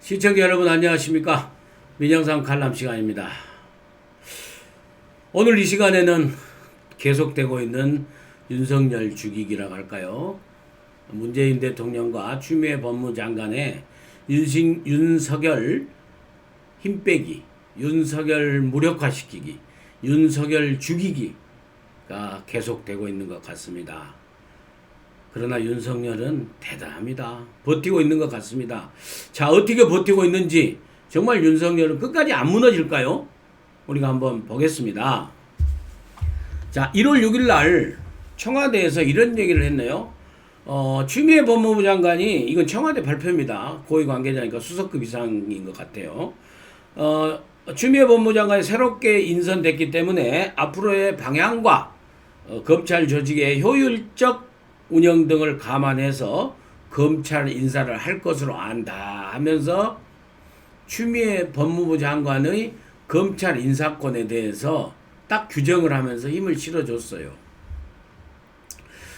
시청자 여러분 안녕하십니까? 민영상 관람 시간입니다. 오늘 이 시간에는 계속되고 있는 윤석열 죽이기라고 할까요? 문재인 대통령과 추미애 법무장관의 윤석열 힘빼기, 윤석열 무력화시키기, 윤석열 죽이기가 계속되고 있는 것 같습니다. 그러나 윤석열은 대단합니다. 버티고 있는 것 같습니다. 자, 어떻게 버티고 있는지 정말 윤석열은 끝까지 안 무너질까요? 우리가 한번 보겠습니다. 자, 1월 6일 날 청와대에서 이런 얘기를 했네요. 추미애 법무부 장관이, 이건 청와대 발표입니다. 고위 관계자니까 수석급 이상인 것 같아요. 추미애 법무부 장관이 새롭게 인선됐기 때문에 앞으로의 방향과 검찰 조직의 효율적 운영 등을 감안해서 검찰 인사를 할 것으로 안다 하면서 추미애 법무부 장관의 검찰 인사권에 대해서 딱 규정을 하면서 힘을 실어줬어요.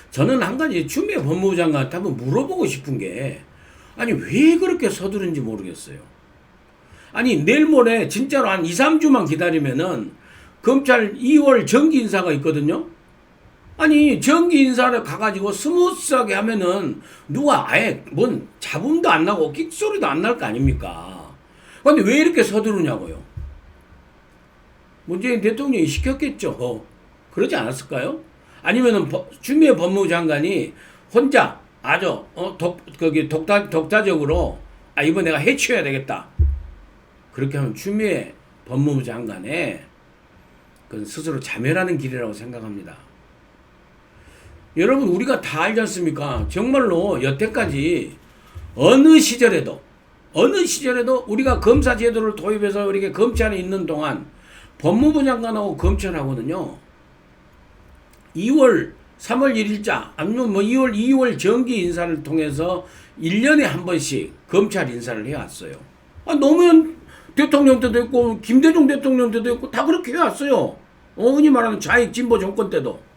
저는 한 가지 추미애 법무부 장관한테 한번 물어보고 싶은 게, 아니 왜 그렇게 서두른지 모르겠어요. 아니 내일 모레 진짜로 한 2, 3주만 기다리면은 검찰 2월 정기 인사가 있거든요. 아니 정기 인사를 가가지고 스무스하게 하면은 누가 아예 뭔 잡음도 안 나고 끽소리도 안 날 거 아닙니까? 근데 왜 이렇게 서두르냐고요? 문재인 대통령이 시켰겠죠. 그러지 않았을까요? 아니면은 추미애 법무부 장관이 혼자 아주 독자적으로 이번 내가 해치워야 되겠다. 그렇게 하면 추미애 법무부 장관의 그건 스스로 자멸하는 길이라고 생각합니다. 여러분 우리가 다 알지 않습니까? 정말로 여태까지 어느 시절에도 우리가 검사 제도를 도입해서 이렇게 검찰에 있는 동안 법무부 장관하고 검찰하고는요, 3월 1일자 아니면 2월 정기 인사를 통해서 1년에 한 번씩 검찰 인사를 해왔어요. 노무현 대통령 때도 있고 김대중 대통령 때도 있고 다 그렇게 해왔어요. 흔히 말하는 좌익 진보 정권 때도.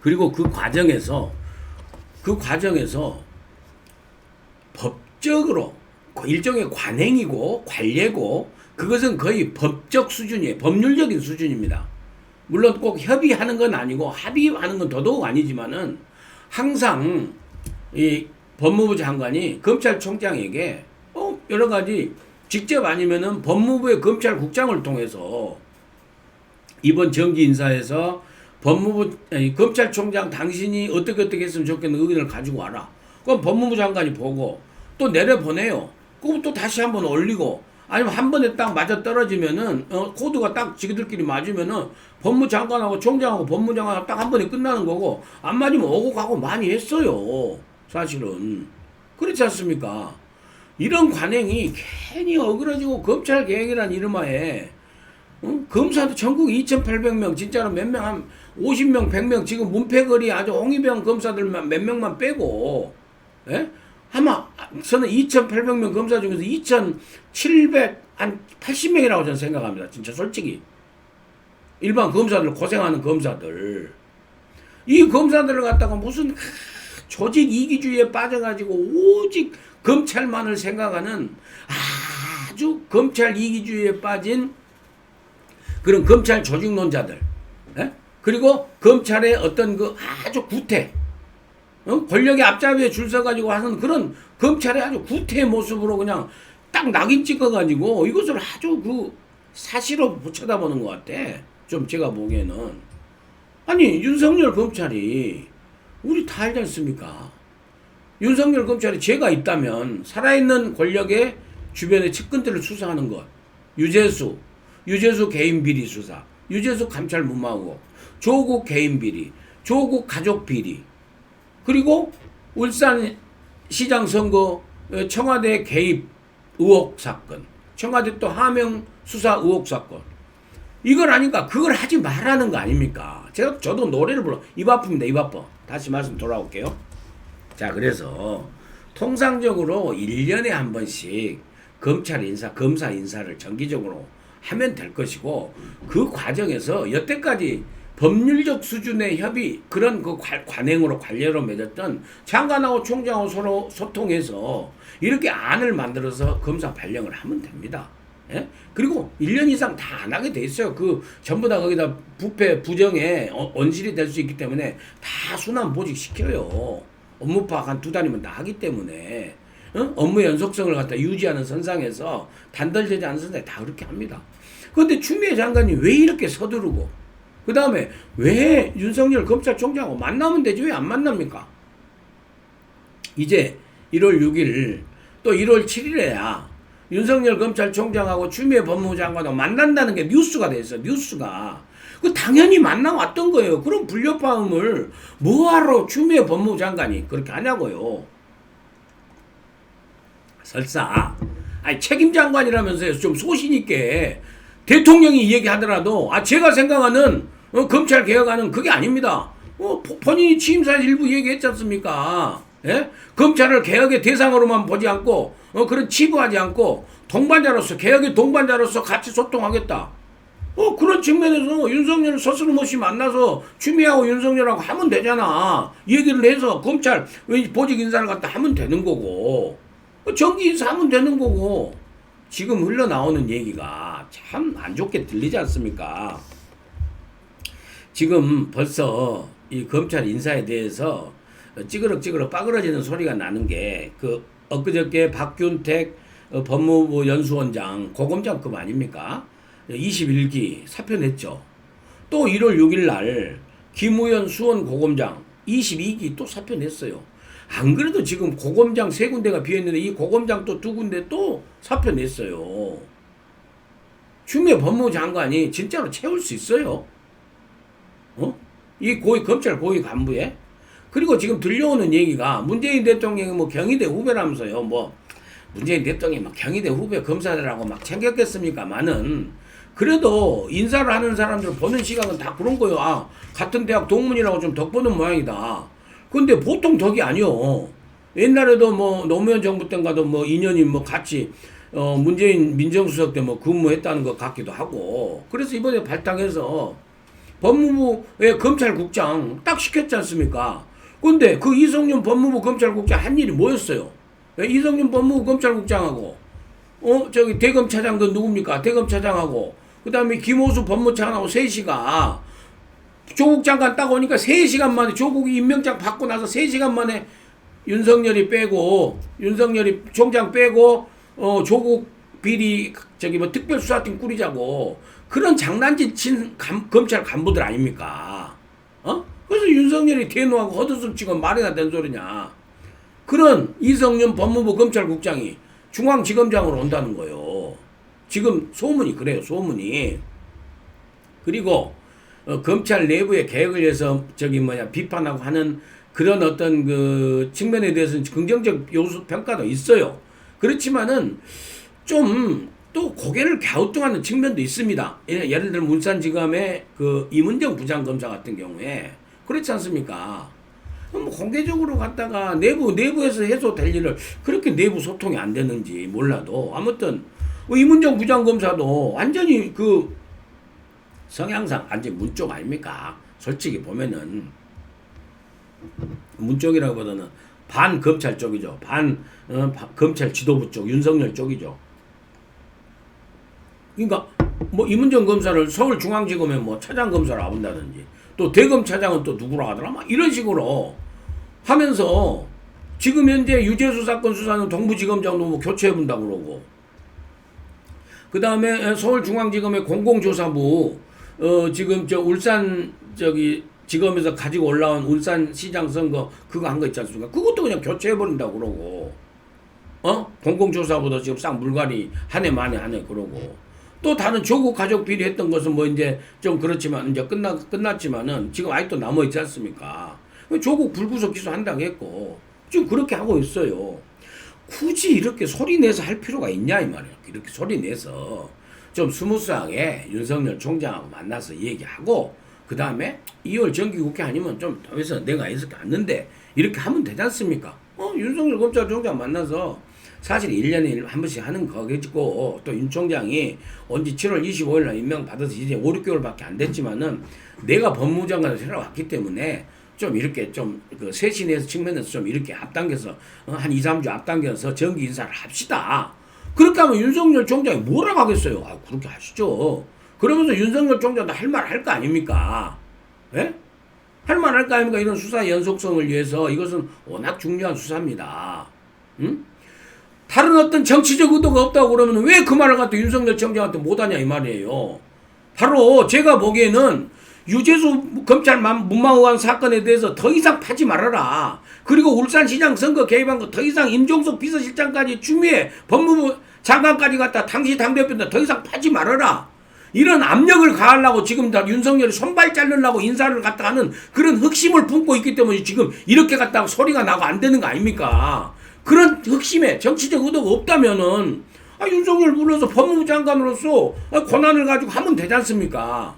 그리고 그 과정에서 법적으로 일종의 관행이고 관례고 그것은 거의 법적 수준이에요. 법률적인 수준입니다. 물론 꼭 협의하는 건 아니고 합의하는 건 더더욱 아니지만은 항상 이 법무부 장관이 검찰총장에게 여러 가지 직접 아니면은 법무부의 검찰국장을 통해서 이번 정기 인사에서 검찰총장 당신이 어떻게 했으면 좋겠는 의견을 가지고 와라. 그럼 법무부 장관이 보고 또 내려보내요. 그럼 또 다시 한번 올리고, 아니면 한 번에 딱 맞아 떨어지면은 코드가 딱 지그들끼리 맞으면은 법무장관하고 총장하고 법무장관하고 딱 한 번에 끝나는 거고, 안 맞으면 오고 가고 많이 했어요. 사실은 그렇지 않습니까? 이런 관행이 괜히 어그러지고 검찰 개혁이라는 이름하에 검사도 전국 2,800명, 진짜로 몇 명, 한 50명, 100명, 지금 문패거리 아주 홍위병 검사들만 몇 명만 빼고, 예? 아마 저는 2,800명 검사 중에서 2,780명이라고 저는 생각합니다. 진짜 솔직히. 일반 검사들, 고생하는 검사들. 이 검사들을 갖다가 무슨 조직 이기주의에 빠져가지고 오직 검찰만을 생각하는 아주 검찰 이기주의에 빠진 그런 검찰 조직론자들, 예? 그리고 검찰의 어떤 그 아주 구태, 권력의 앞잡이에 줄 서가지고 하는 그런 검찰의 아주 구태의 모습으로 그냥 딱 낙인 찍어가지고 이것을 아주 그 사시로 쳐다보는 것 같아. 좀 제가 보기에는. 아니 윤석열 검찰이 우리 다 알지 않습니까? 윤석열 검찰이 죄가 있다면 살아있는 권력의 주변의 측근들을 수사하는 것, 유재수 개인 비리 수사, 유재수 감찰 무마하고, 조국 개인 비리, 조국 가족 비리, 그리고 울산 시장 선거 청와대 개입 의혹 사건, 청와대 또 하명 수사 의혹 사건, 이걸 하니까 그걸 하지 말라는 거 아닙니까? 저도 노래를 불러. 입 아픕니다. 입 아파. 다시 말씀 돌아올게요. 자, 그래서 통상적으로 1년에 한 번씩 검사 인사를 정기적으로 하면 될 것이고, 그 과정에서 여태까지 법률적 수준의 협의 그런 그 관행으로 관례로 맺었던 장관하고 총장하고 서로 소통해서 이렇게 안을 만들어서 검사 발령을 하면 됩니다. 예? 그리고 1년 이상 다 안 하게 돼 있어요. 그 전부 다 거기다 부패 부정에 언실이 될 수 있기 때문에 다 순환 보직 시켜요. 업무 파악 한 2달이면 다 하기 때문에 업무 연속성을 갖다 유지하는 선상에서 단덜되지 않은 선상에 다 그렇게 합니다. 그런데 추미애 장관이 왜 이렇게 서두르고 그 다음에 왜 윤석열 검찰총장하고 만나면 되지 왜 안 만납니까? 이제 1월 6일 또 1월 7일에야 윤석열 검찰총장하고 추미애 법무부 장관하고 만난다는 게 뉴스가 됐어. 뉴스가. 그 당연히 만나왔던 거예요. 그럼 불협화음을 뭐하러 추미애 법무부 장관이 그렇게 하냐고요. 설사 아니 책임 장관이라면서요. 좀 소신 있게 대통령이 얘기하더라도 제가 생각하는 검찰 개혁안은 그게 아닙니다. 본인이 취임사에서 일부 얘기했지 않습니까? 예? 검찰을 개혁의 대상으로만 보지 않고 그런 치부하지 않고 동반자로서 개혁의 동반자로서 같이 소통하겠다. 그런 측면에서 윤석열을 서슴없이 만나서 추미애하고 윤석열하고 하면 되잖아. 얘기를 해서 검찰 보직 인사를 갖다 하면 되는 거고 정기 인사 하면 되는 거고 지금 흘러나오는 얘기가 참 안 좋게 들리지 않습니까? 지금 벌써 이 검찰 인사에 대해서 찌그럭 빠그러지는 소리가 나는 게 엊그저께 박균택 법무부 연수원장 고검장급 아닙니까? 21기 사표 냈죠. 또 1월 6일 날 김우현 수원 고검장 22기 또 사표 냈어요. 안 그래도 지금 고검장 3군데가 비어있는데 이 고검장 또 2군데 또 사표 냈어요. 추미애 법무부 장관이 진짜로 채울 수 있어요? 이 검찰 고위 간부에? 그리고 지금 들려오는 얘기가 문재인 대통령이 뭐 경희대 후배라면서요. 뭐 문재인 대통령이 막 경희대 후배 검사들하고 막 챙겼겠습니까만은 그래도 인사를 하는 사람들 보는 시각은 다 그런 거예요. 같은 대학 동문이라고 좀 덕 보는 모양이다. 근데 보통 덕이 아니요. 옛날에도 뭐 노무현 정부 때인가도 뭐 2년이 뭐 같이 문재인 민정수석 때 뭐 근무했다는 것 같기도 하고 그래서 이번에 발탁해서 법무부의 검찰국장 딱 시켰지 않습니까? 근데 그 이성윤 법무부 검찰국장 한 일이 뭐였어요? 이성윤 법무부 검찰국장하고 저기 대검차장도 누굽니까? 대검차장하고 그 다음에 김호수 법무차관하고 3시가 조국 장관 딱 오니까 3시간 만에 조국이 임명장 받고 나서 3시간 만에 윤석열이 총장 빼고 조국 비리 뭐 특별수사팀 꾸리자고 그런 장난질 친 검찰 간부들 아닙니까? 그래서 윤석열이 대노하고 헛웃음 치고 말이나 된 소리냐. 그런 이성윤 법무부 검찰국장이 중앙지검장으로 온다는 거예요. 지금 소문이 그래요. 소문이. 그리고 검찰 내부의 개혁을 위해서 비판하고 하는 그런 어떤 그 측면에 대해서는 긍정적 요소 평가도 있어요. 그렇지만은 좀 또 고개를 갸우뚱하는 측면도 있습니다. 예를 들어 울산지검의 그 이문정 부장검사 같은 경우에 그렇지 않습니까? 뭐 공개적으로 갖다가 내부에서 해소될 일을 그렇게 내부 소통이 안 되는지 몰라도 아무튼 이문정 부장검사도 완전히 그 성향상 완전 문쪽 아닙니까? 솔직히 보면은 문쪽이라기보다는 반 검찰 쪽이죠. 검찰 지도부 쪽 윤석열 쪽이죠. 그러니까 뭐 이문정 검사를 서울중앙지검에 뭐 차장 검사를 해본다든지 또 대검 차장은 또 누구라 하더라 막 이런 식으로 하면서 지금 현재 유재수 사건 수사는 동부지검장도 뭐 교체해본다고 그러고 그 다음에 서울중앙지검의 공공조사부 지금 울산 지검에서 가지고 올라온 울산시장 선거 그거 한 거 있지 않습니까? 그것도 그냥 교체해버린다고 그러고 공공조사부도 지금 싹 물갈이 한 해 만에 그러고 또 다른 조국 가족 비리 했던 것은 뭐 이제 좀 그렇지만 이제 끝났지만은 지금 아직도 남아있지 않습니까? 조국 불구속 기소한다고 했고 지금 그렇게 하고 있어요. 굳이 이렇게 소리 내서 할 필요가 있냐 이 말이에요. 이렇게 소리 내서 좀 스무스하게 윤석열 총장하고 만나서 얘기하고 그 다음에 2월 정기국회 아니면 좀 더해서 내가 이렇게 왔는데 이렇게 하면 되지 않습니까? 윤석열 검찰총장 만나서 사실 1년에 한 번씩 하는 거겠고, 또 윤 총장이 온지 7월 25일 날 임명받아서 이제 5, 6개월밖에 안 됐지만은 내가 법무장관을 새로 왔기 때문에 좀 이렇게 그 쇄신에서 측면에서 좀 이렇게 앞당겨서 한 2, 3주 앞당겨서 정기 인사를 합시다. 그렇게 하면 윤석열 총장이 뭐라고 하겠어요? 아, 그렇게 하시죠. 그러면서 윤석열 총장도 할 말 할 거 아닙니까? 예? 할 말 할 거 아닙니까? 이런 수사 연속성을 위해서 이것은 워낙 중요한 수사입니다. 응? 다른 어떤 정치적 의도가 없다고 그러면 왜 그 말을 갖다 윤석열 총장한테 못하냐 이 말이에요. 바로 제가 보기에는 유재수 검찰 문망 의원 사건에 대해서 더 이상 파지 말아라. 그리고 울산시장 선거 개입한 거 더 이상 임종석 비서실장까지 추미애 법무부 장관까지 갖다 당시 당대표인데 더 이상 파지 말아라. 이런 압력을 가하려고 지금 다 윤석열이 손발 자르려고 인사를 갖다 하는 그런 흑심을 품고 있기 때문에 지금 이렇게 갖다가 소리가 나고 안 되는 거 아닙니까? 그런 흑심에 정치적 의도가 없다면은 윤석열 불러서 법무부 장관으로서 권한을 가지고 하면 되지 않습니까?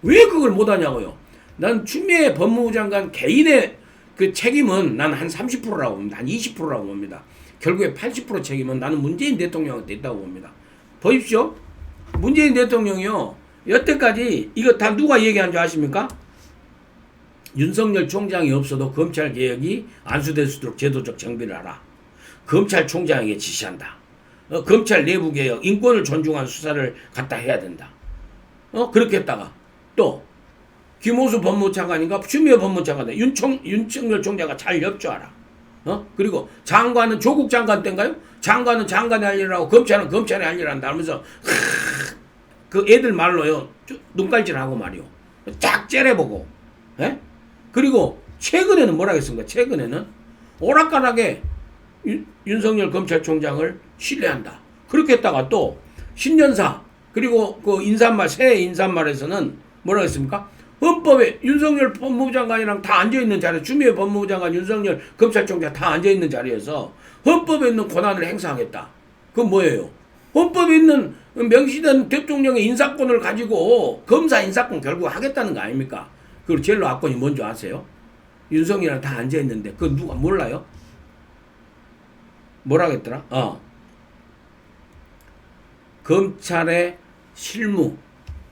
왜 그걸 못하냐고요. 난 추미애 법무부 장관 개인의 그 책임은 난 한 30%라고 봅니다. 한 20%라고 봅니다. 결국에 80% 책임은 나는 문재인 대통령한테 있다고 봅니다. 보십시오. 문재인 대통령이요. 여태까지 이거 다 누가 얘기한 줄 아십니까? 윤석열 총장이 없어도 검찰 개혁이 안수될 수 있도록 제도적 정비를 하라. 검찰총장에게 지시한다. 검찰 내부 개혁, 인권을 존중한 수사를 갖다 해야 된다. 그렇게 했다가 또 김호수 법무장관인가 추미애 법무장관 윤석열 총장과 잘 협조하라. 그리고 장관은 조국 장관 때인가요? 장관은 장관이 할 일을 하고 검찰은 검찰이 할 일을 한다 하면서 그 애들 말로요 눈깔질하고 말이요 쫙 째려보고 그리고 최근에는 뭐라 했습니까? 최근에는 오락가락에 윤석열 검찰총장을 신뢰한다. 그렇게 했다가 또 신년사 그리고 그 인사말 새해 인사말에서는 뭐라 했습니까? 헌법에 윤석열 법무부 장관이랑 다 앉아있는 자리, 추미애 법무부 장관, 윤석열 검찰총장 다 앉아있는 자리에서 헌법에 있는 권한을 행사하겠다. 그건 뭐예요? 헌법에 있는 명시된 대통령의 인사권을 가지고 검사 인사권 결국 하겠다는 거 아닙니까? 그리고 제일로 악권이 뭔지 아세요? 윤석열이랑 다 앉아있는데 그거 누가 몰라요? 뭐라 했더라? 검찰의 실무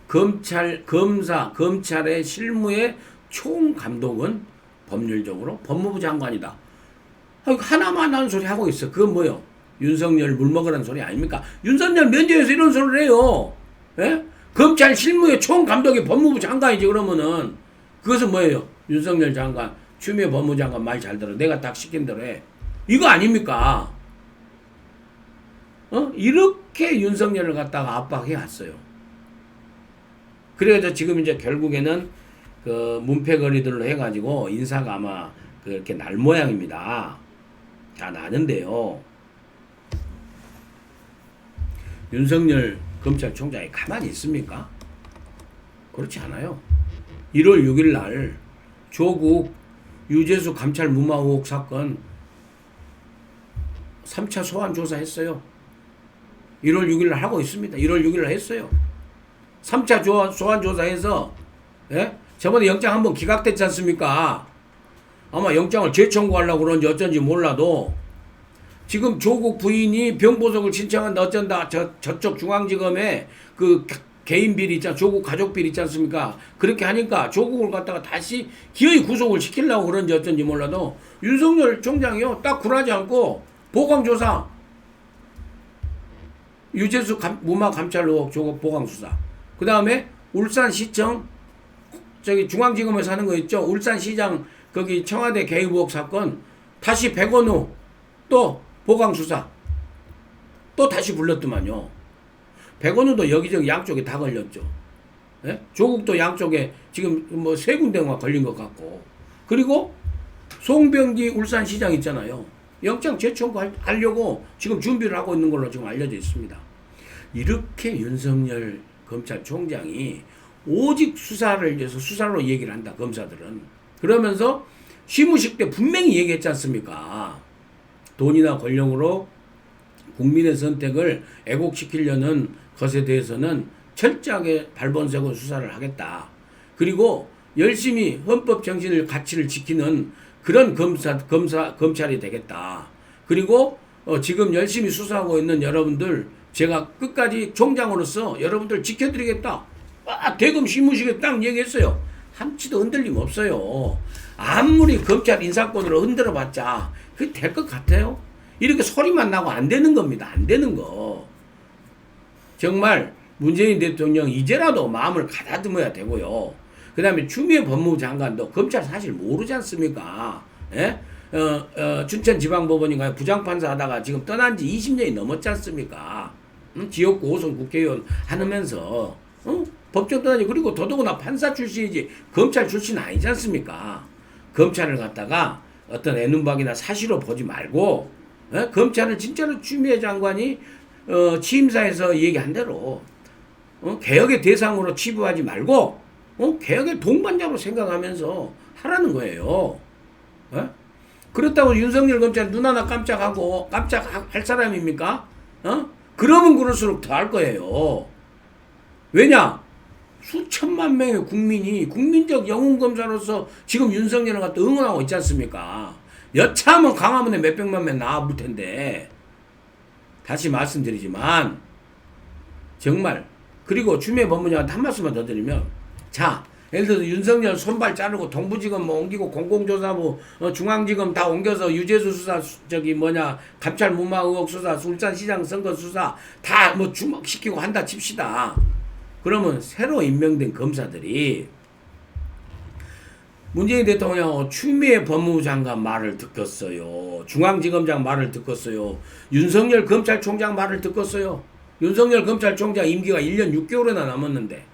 검찰의 실무의 총감독은 법률적으로 법무부 장관이다. 하나만 하는 소리 하고 있어. 그건 뭐요? 윤석열 물먹으라는 소리 아닙니까? 윤석열 면제에서 이런 소리를 해요. 예? 검찰 실무의 총감독이 법무부 장관이지 그러면은 그것은 뭐예요? 윤석열 장관, 추미애 법무부 장관 말 잘 들어. 내가 딱 시킨 대로 해. 이거 아닙니까? 이렇게 윤석열을 갖다가 압박해 왔어요. 그래서 지금 이제 결국에는 그 문패거리들로 해가지고 인사가 아마 그렇게 날 모양입니다. 다 나는데요. 윤석열 검찰총장이 가만히 있습니까? 그렇지 않아요. 1월 6일 날 조국 유재수 감찰 무마 의혹 사건 3차 소환 조사했어요. 1월 6일 날 하고 있습니다. 1월 6일 날 했어요. 3차 소환 조사해서 저번에 영장 한번 기각됐지 않습니까? 아마 영장을 재청구하려고 그런지 어쩐지 몰라도 지금 조국 부인이 병보석을 신청한다 어쩐다 저쪽 중앙지검에 그 개인 비리 있잖아 조국 가족 비리 있지 않습니까? 그렇게 하니까 조국을 갖다가 다시 기어이 구속을 시키려고 그런지 어쩐지 몰라도 윤석열 총장이요 딱 굴하지 않고 보강조사 유재수 무마 감찰 의혹 조국 보강수사 그 다음에 울산시청 저기 중앙지검에서 하는 거 있죠. 울산시장 거기 청와대 개입 의혹 사건 다시 백원우 또 보강수사 또 다시 불렀더만요. 백원우도 여기저기 양쪽에 다 걸렸죠. 예? 조국도 양쪽에 지금 뭐 세 군데가 걸린 것 같고 그리고 송병기 울산시장 있잖아요. 영장 재청구하려고 지금 준비를 하고 있는 걸로 지금 알려져 있습니다. 이렇게 윤석열 검찰총장이 오직 수사를 위해서 수사로 얘기를 한다. 검사들은. 그러면서 시무식 때 분명히 얘기했지 않습니까? 돈이나 권력으로 국민의 선택을 애곡시키려는 것에 대해서는 철저하게 발본색으로 수사를 하겠다. 그리고 열심히 헌법 정신을 가치를 지키는 그런 검찰이 되겠다. 그리고 지금 열심히 수사하고 있는 여러분들 제가 끝까지 총장으로서 여러분들 지켜드리겠다. 대검 신무식에 딱 얘기했어요. 한치도 흔들림 없어요. 아무리 검찰 인사권으로 흔들어봤자 그게 될 것 같아요? 이렇게 소리만 나고 안 되는 겁니다. 안 되는 거. 정말 문재인 대통령 이제라도 마음을 가다듬어야 되고요. 그 다음에 추미애 법무부 장관도 검찰 사실 모르지 않습니까? 예? 춘천지방법원인가요? 부장판사 하다가 지금 떠난 지 20년이 넘었지 않습니까? 지역구 5선 국회의원 하면서 법정 떠나지. 그리고 더더구나 판사 출신이지 검찰 출신 아니지 않습니까? 검찰을 갖다가 어떤 애눈박이나 사실로 보지 말고 검찰을 진짜로 추미애 장관이 취임사에서 얘기한 대로 개혁의 대상으로 치부하지 말고 개혁의 동반자로 생각하면서 하라는 거예요. 그렇다고 윤석열 검찰 눈 하나 깜짝할 사람입니까? 그러면 그럴수록 더 할 거예요. 왜냐? 수천만 명의 국민이 국민적 영웅검사로서 지금 윤석열을 갖다 응원하고 있지 않습니까? 여차하면 광화문에 몇백만 명 나와볼 텐데. 다시 말씀드리지만 정말 그리고 추미애 법무장관한테 한 말씀만 더 드리면 자 예를 들어서 윤석열 손발 자르고 동부지검 옮기고 공공조사부 중앙지검 다 옮겨서 유재수 수사 감찰 무마 의혹 수사 울산시장 선거 수사 다 주목시키고 한다 칩시다. 그러면 새로 임명된 검사들이 문재인 대통령 추미애 법무부 장관 말을 듣겠어요. 중앙지검장 말을 듣겠어요. 윤석열 검찰총장 말을 듣겠어요. 윤석열 검찰총장 임기가 1년 6개월이나 남았는데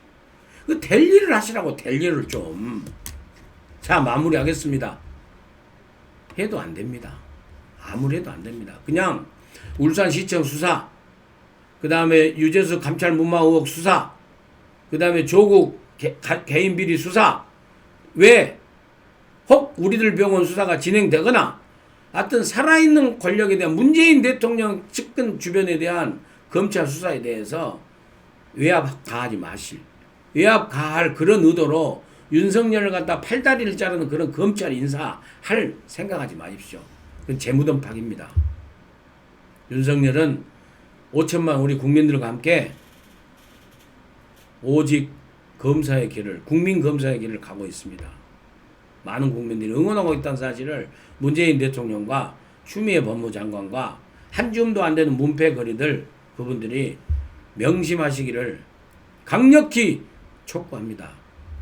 그 될 일을 하시라고. 될 일을 좀. 자, 마무리하겠습니다. 해도 안 됩니다. 아무리 해도 안 됩니다. 그냥 울산시청 수사, 그 다음에 유재수 감찰 무마 의혹 수사, 그 다음에 조국 개인 비리 수사, 왜 혹 우리들 병원 수사가 진행되거나 하여튼 살아있는 권력에 대한 문재인 대통령 측근 주변에 대한 검찰 수사에 대해서 외압 가하지 마실. 외압 가할 그런 의도로 윤석열을 갖다 팔다리를 자르는 그런 검찰 인사 할 생각하지 마십시오. 그건 재무덤 파기입니다. 윤석열은 5천만 우리 국민들과 함께 오직 검사의 길을, 국민 검사의 길을 가고 있습니다. 많은 국민들이 응원하고 있다는 사실을 문재인 대통령과 추미애 법무장관과 한 줌도 안 되는 문패거리들 그분들이 명심하시기를 강력히 촉구합니다.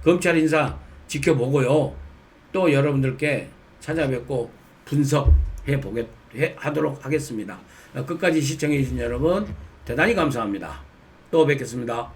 검찰 인사 지켜보고요. 또 여러분들께 찾아뵙고 하도록 하겠습니다. 끝까지 시청해 주신 여러분 대단히 감사합니다. 또 뵙겠습니다.